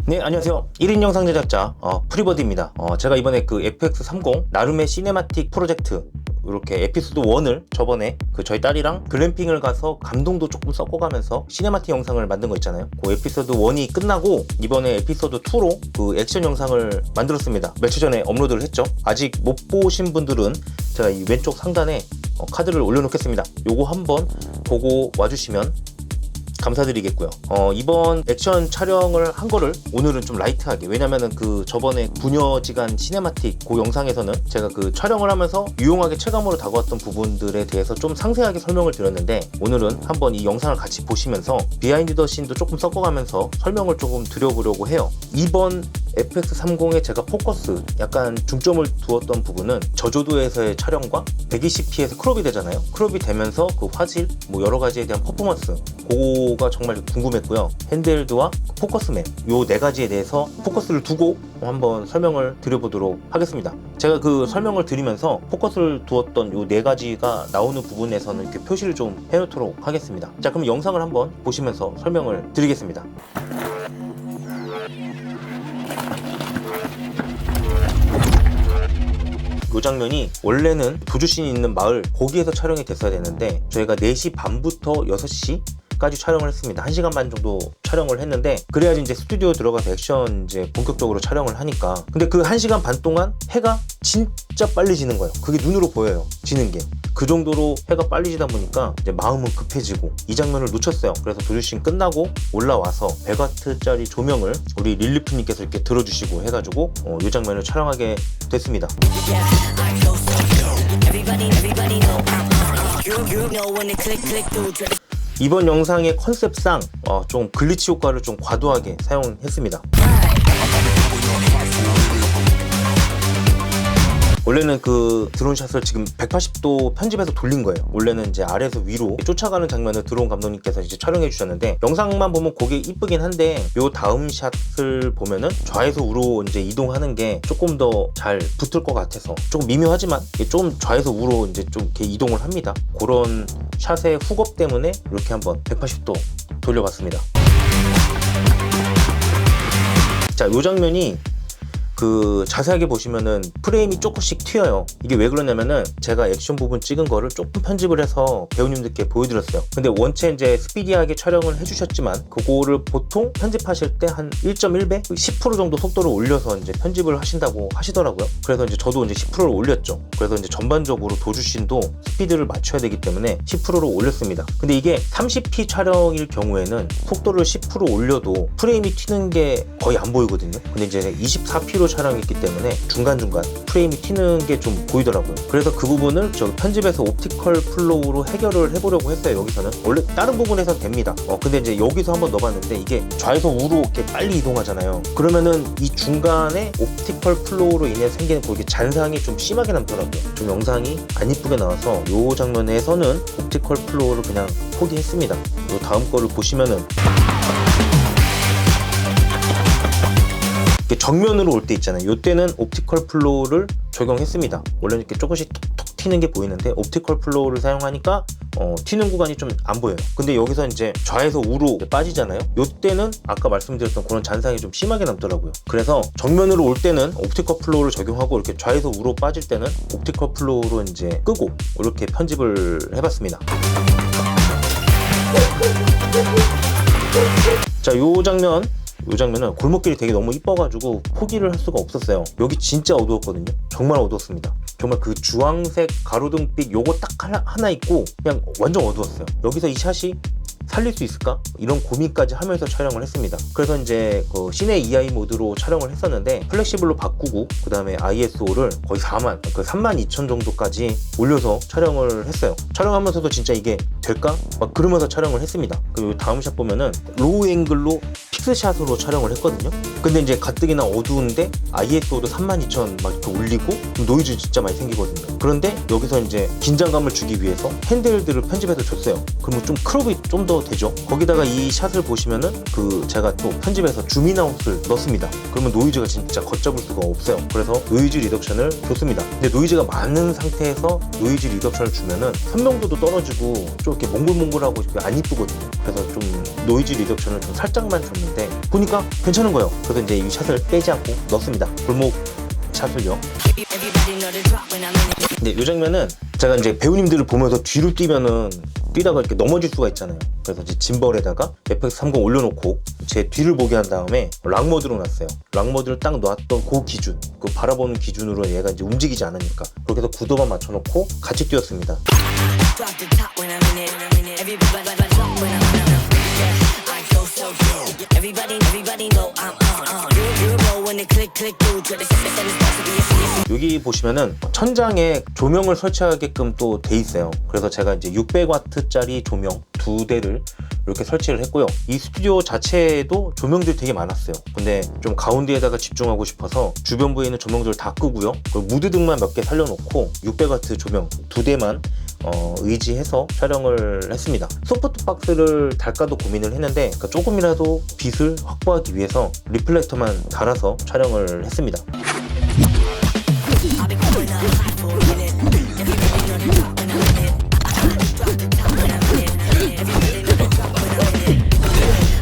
네, 안녕하세요. 1인 영상 제작자 프리버디입니다. 제가 이번에 그 FX30 나름의 시네마틱 프로젝트 이렇게 에피소드 1을 저번에 저희 딸이랑 글램핑을 가서 감동도 조금 섞어가면서 시네마틱 영상을 만든 거 있잖아요. 그 에피소드 1이 끝나고 이번에 에피소드 2로 그 액션 영상을 만들었습니다. 며칠 전에 업로드를 했죠. 아직 못 보신 분들은 제가 이 왼쪽 상단에 카드를 올려놓겠습니다. 요거 한번 보고 와주시면 감사드리겠고요. 이번 액션 촬영을 한 거를 오늘은 좀 라이트하게, 왜냐면은 그 저번에 부녀지간 시네마틱 그 영상에서는 제가 그 촬영을 하면서 유용하게 체감으로 다가왔던 부분들에 대해서 좀 상세하게 설명을 드렸는데, 오늘은 한번 이 영상을 같이 보시면서 비하인드 더 씬도 조금 섞어가면서 설명을 조금 드려보려고 해요. 이번 FX30에 제가 포커스 약간 중점을 두었던 부분은 저조도에서의 촬영과 120p에서 크롭이 되잖아요. 크롭이 되면서 그 화질 뭐 여러 가지에 대한 퍼포먼스, 그거가 정말 궁금했고요. 핸드헬드와 포커스맨 요 네 가지에 대해서 포커스를 두고 한번 설명을 드려보도록 하겠습니다. 제가 그 설명을 드리면서 포커스를 두었던 요 네 가지가 나오는 부분에서는 이렇게 표시를 좀 해놓도록 하겠습니다. 자, 그럼 영상을 한번 보시면서 설명을 드리겠습니다. 이 장면이 원래는 도주씬이 있는 마을, 거기에서 촬영이 됐어야 되는데 저희가 4시 반부터 6시 까지 촬영을 했습니다. 1시간 반 정도 촬영을 했는데, 그래야지 이제 스튜디오 들어가서 액션 이제 본격적으로 촬영을 하니까. 근데 그 1시간 반 동안 해가 진짜 빨리 지는 거예요. 그게 눈으로 보여요, 지는 게. 그 정도로 해가 빨리 지다 보니까 이제 마음은 급해지고 이 장면을 놓쳤어요. 그래서 도주씬 끝나고 올라와서 100W짜리 조명을 우리 릴리프님께서 이렇게 들어주시고 해가지고 이 장면을 촬영하게 됐습니다. 이번 영상의 컨셉상 좀 글리치 효과를 좀 과도하게 사용했습니다. 원래는 그 드론샷을 지금 180도 편집해서 돌린 거예요. 원래는 이제 아래에서 위로 쫓아가는 장면을 드론 감독님께서 이제 촬영해 주셨는데, 영상만 보면 그게 이쁘긴 한데 요 다음 샷을 보면은 좌에서 우로 이제 이동하는 게 조금 더 잘 붙을 것 같아서, 조금 미묘하지만 좀 좌에서 우로 이제 좀 이렇게 이동을 합니다. 그런 샷의 훅업 때문에 이렇게 한번 180도 돌려봤습니다. 자, 요 장면이 그 자세하게 보시면은 프레임이 조금씩 튀어요. 이게 왜 그러냐면은 제가 액션 부분 찍은 거를 조금 편집을 해서 배우님들께 보여드렸어요. 근데 원체 이제 스피디하게 촬영을 해주셨지만 그거를 보통 편집하실 때 한 1.1배? 10% 정도 속도를 올려서 이제 편집을 하신다고 하시더라고요. 그래서 이제 저도 이제 10%를 올렸죠. 그래서 이제 전반적으로 도주씬도 스피드를 맞춰야 되기 때문에 10%를 올렸습니다. 근데 이게 30p 촬영일 경우에는 속도를 10% 올려도 프레임이 튀는 게 거의 안 보이거든요. 근데 이제 24p로 촬영했기 때문에 중간중간 프레임이 튀는 게 좀 보이더라고요. 그래서 그 부분을 저 편집에서 옵티컬 플로우로 해결을 해보려고 했어요. 여기서는 원래 다른 부분에서는 됩니다. 근데 이제 여기서 한번 넣어봤는데 이게 좌에서 우로 이렇게 빨리 이동하잖아요. 그러면은 이 중간에 옵티컬 플로우로 인해 생기는 그 잔상이 좀 심하게 남더라고요. 좀 영상이 안 이쁘게 나와서 이 장면에서는 옵티컬 플로우를 그냥 포기했습니다. 요 다음 거를 보시면은 정면으로 올 때 있잖아요. 이때는 옵티컬 플로우를 적용했습니다. 원래는 이렇게 조금씩 톡톡 튀는 게 보이는데 옵티컬 플로우를 사용하니까 튀는 구간이 좀 안 보여요. 근데 여기서 이제 좌에서 우로 빠지잖아요. 이때는 아까 말씀드렸던 그런 잔상이 좀 심하게 남더라고요. 그래서 정면으로 올 때는 옵티컬 플로우를 적용하고, 이렇게 좌에서 우로 빠질 때는 옵티컬 플로우로 이제 끄고 이렇게 편집을 해봤습니다. 자, 이 장면은 골목길이 되게 너무 이뻐가지고 포기를 할 수가 없었어요. 여기 진짜 어두웠거든요. 정말 어두웠습니다. 정말 그 주황색 가로등빛 요거 딱 하나 있고 그냥 완전 어두웠어요. 여기서 이 샷이 살릴 수 있을까? 이런 고민까지 하면서 촬영을 했습니다. 그래서 이제 그 시네 EI 모드로 촬영을 했었는데 플렉시블로 바꾸고, 그 다음에 ISO를 거의 32,000 정도까지 올려서 촬영을 했어요. 촬영하면서도 진짜 이게 될까? 막 그러면서 촬영을 했습니다. 그리고 다음 샷 보면은 로우 앵글로 픽스샷으로 촬영을 했거든요. 근데 이제 가뜩이나 어두운데 ISO도 32,000 막 이렇게 올리고 노이즈 진짜 많이 생기거든요. 그런데 여기서 이제 긴장감을 주기 위해서 핸드헬드를 편집해서 줬어요. 그러면 좀 크롭이 좀 더 되죠. 거기다가 이 샷을 보시면은 제가 또 편집해서 줌인아웃을 넣습니다. 그러면 노이즈가 진짜 걷잡을 수가 없어요. 그래서 노이즈 리덕션을 줬습니다. 근데 노이즈가 많은 상태에서 노이즈 리덕션을 주면은 선명도도 떨어지고 좀 이렇게 몽글몽글하고 안 이쁘거든요. 그래서 좀 노이즈 리덕션을 좀 살짝만 줬는데 보니까 괜찮은 거예요. 그래서 이제 이 샷을 빼지 않고 넣습니다. 골목 샷을요. 근데 이 장면은 제가 이제 배우님들을 보면서 뒤로 뛰다가 이렇게 넘어질 수가 있잖아요. 그래서 이제 짐벌에다가 FX30 올려놓고 제 뒤를 보게 한 다음에 락모드로 놨어요. 락모드를 딱 놨던 그 기준, 그 바라보는 기준으로 얘가 이제 움직이지 않으니까 그렇게 해서 구도만 맞춰놓고 같이 뛰었습니다. 여기 보시면은 천장에 조명을 설치하게끔 또 돼 있어요. 그래서 제가 이제 600W짜리 조명 2대를 이렇게 설치를 했고요. 이 스튜디오 자체에도 조명들이 되게 많았어요. 근데 좀 가운데에다가 집중하고 싶어서 주변부에 있는 조명들을 다 끄고요. 무드등만 몇 개 살려놓고 600W 조명 2대만 의지해서 촬영을 했습니다. 소프트박스를 달까도 고민을 했는데 그러니까 조금이라도 빛을 확보하기 위해서 리플렉터만 달아서 촬영을 했습니다.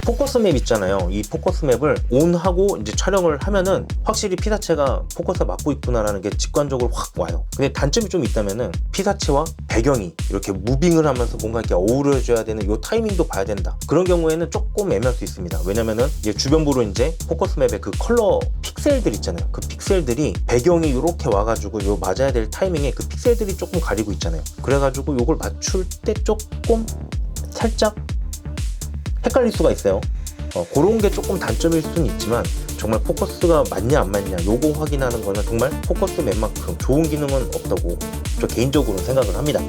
포커스 맵 있잖아요. 이 포커스 맵을 온하고 이제 촬영을 하면은 확실히 피사체가 포커스가 맞고 있구나라는 게 직관적으로 확 와요. 근데 단점이 좀 있다면은 피사체와 배경이 이렇게 무빙을 하면서 뭔가 이렇게 어우러져야 되는 요 타이밍도 봐야 된다. 그런 경우에는 조금 애매할 수 있습니다. 왜냐면은 이제 주변부로 이제 포커스 맵의 그 컬러 픽셀들 있잖아요. 그 픽셀들이 배경이 이렇게 와가지고 요 맞아야 될 타이밍에 그 픽셀들이 조금 가리고 있잖아요. 그래가지고 요걸 맞출 때 조금 살짝 헷갈릴 수가 있어요. 그런 게 조금 단점일 수는 있지만 정말 포커스가 맞냐 안 맞냐 요거 확인하는 거는 정말 포커스 맵만큼 좋은 기능은 없다고 저 개인적으로는 생각을 합니다.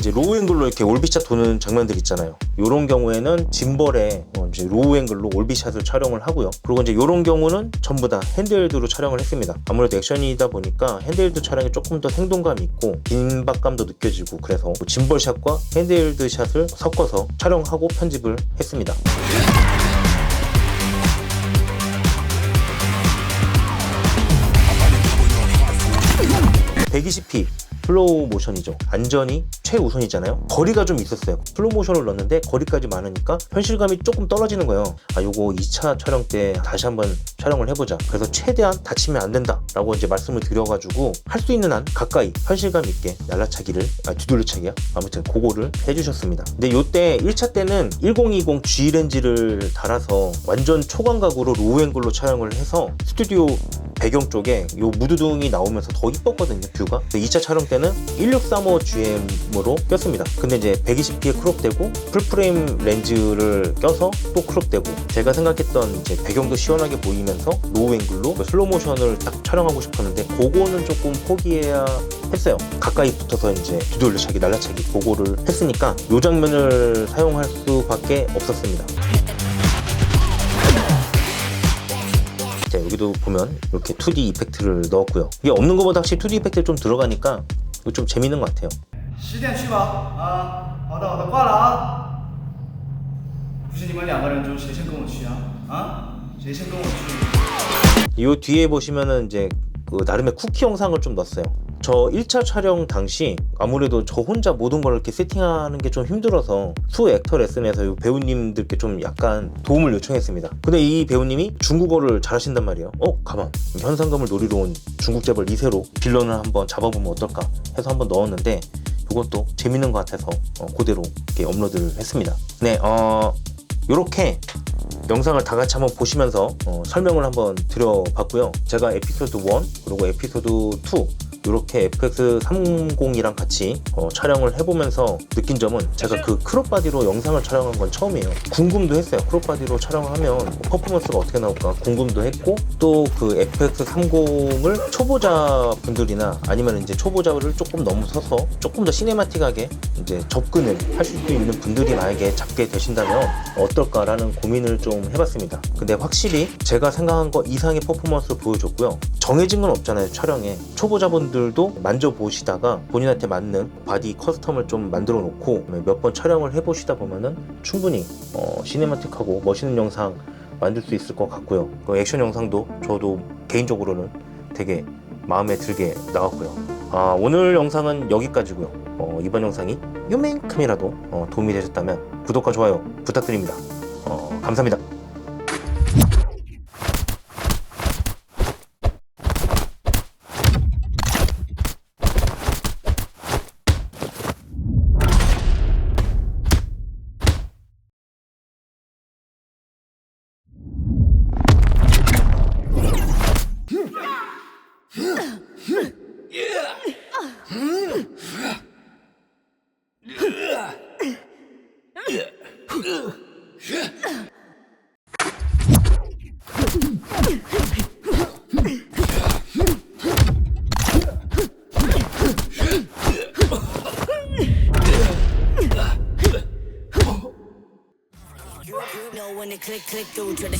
이제 로우 앵글로 이렇게 올비샷 도는 장면들 있잖아요. 이런 경우에는 짐벌에 이제 로우 앵글로 올비샷을 촬영을 하고요. 그리고 이제 이런 경우는 전부 다 핸드헬드로 촬영을 했습니다. 아무래도 액션이다 보니까 핸드헬드 촬영이 조금 더 생동감 있고 긴박감도 느껴지고 그래서 짐벌샷과 핸드헬드 샷을 섞어서 촬영하고 편집을 했습니다. 120p 슬로우 모션이죠. 안전이 최우선이잖아요. 거리가 좀 있었어요. 슬로우 모션을 넣었는데 거리까지 많으니까 현실감이 조금 떨어지는 거예요. 요거 2차 촬영 때 다시 한번 촬영을 해보자. 그래서 최대한 다치면 안 된다 라고 이제 말씀을 드려가지고 할 수 있는 한 가까이 현실감 있게 날라차기를 뒤돌려차기야? 아무튼 그거를 해주셨습니다. 근데 요때 1차 때는 1020 G 렌즈를 달아서 완전 초광각으로 로우 앵글로 촬영을 해서 스튜디오 배경 쪽에 요 무드등이 나오면서 더 이뻤거든요, 뷰가. 2차 촬영 때는 1635 GM으로 꼈습니다. 근데 이제 120p에 크롭되고 풀프레임 렌즈를 껴서 또 크롭되고 제가 생각했던 이제 배경도 시원하게 보이면서 로우 앵글로 슬로우 모션을 딱 촬영하고 싶었는데 그거는 조금 포기해야 했어요. 가까이 붙어서 이제 뒤돌려차기, 날라차기 그거를 했으니까 요 장면을 사용할 수밖에 없었습니다. 자, 여기도 보면 이렇게 2D 이펙트를 넣었고요. 이게 없는 것보다 확실히 2D 이펙트 좀 들어가니까 이거 좀 재밌는 것 같아요. 10点去吧。好的好的，挂了啊。不是你们两个人中谁先跟我去啊？谁先跟我去？ 이 뒤에 보시면은 이제 나름의 쿠키 영상을 좀 넣었어요. 저 1차 촬영 당시 아무래도 저 혼자 모든 걸 이렇게 세팅하는 게 좀 힘들어서 수 액터 레슨에서 이 배우님들께 좀 약간 도움을 요청했습니다. 근데 이 배우님이 중국어를 잘하신단 말이에요. 가만, 현상금을 노리러 온 중국 재벌 2세로 빌런을 한번 잡아보면 어떨까 해서 한번 넣었는데 이것도 재밌는 것 같아서 그대로 이렇게 업로드를 했습니다. 네, 요렇게 영상을 다 같이 한번 보시면서 설명을 한번 드려봤고요. 제가 에피소드 1 그리고 에피소드 2 이렇게 FX30이랑 같이 촬영을 해보면서 느낀 점은 제가 그 크롭바디로 영상을 촬영한 건 처음이에요. 궁금도 했어요. 크롭바디로 촬영하면 퍼포먼스가 어떻게 나올까 궁금도 했고, 또 그 FX30을 초보자분들이나 아니면 이제 초보자를 조금 넘어서서 조금 더 시네마틱하게 이제 접근을 하실 수 있는 분들이 만약에 잡게 되신다면 어떨까라는 고민을 좀 해봤습니다. 근데 확실히 제가 생각한 거 이상의 퍼포먼스를 보여줬고요. 정해진 건 없잖아요. 촬영에 초보자분들도 만져보시다가 본인한테 맞는 바디 커스텀을 좀 만들어 놓고 몇 번 촬영을 해보시다 보면은 충분히 시네마틱하고 멋있는 영상 만들 수 있을 것 같고요. 그 액션 영상도 저도 개인적으로는 되게 마음에 들게 나왔고요. 오늘 영상은 여기까지고요. 이번 영상이 요만큼이라도 도움이 되셨다면 구독과 좋아요 부탁드립니다. 감사합니다. Know when it click through to the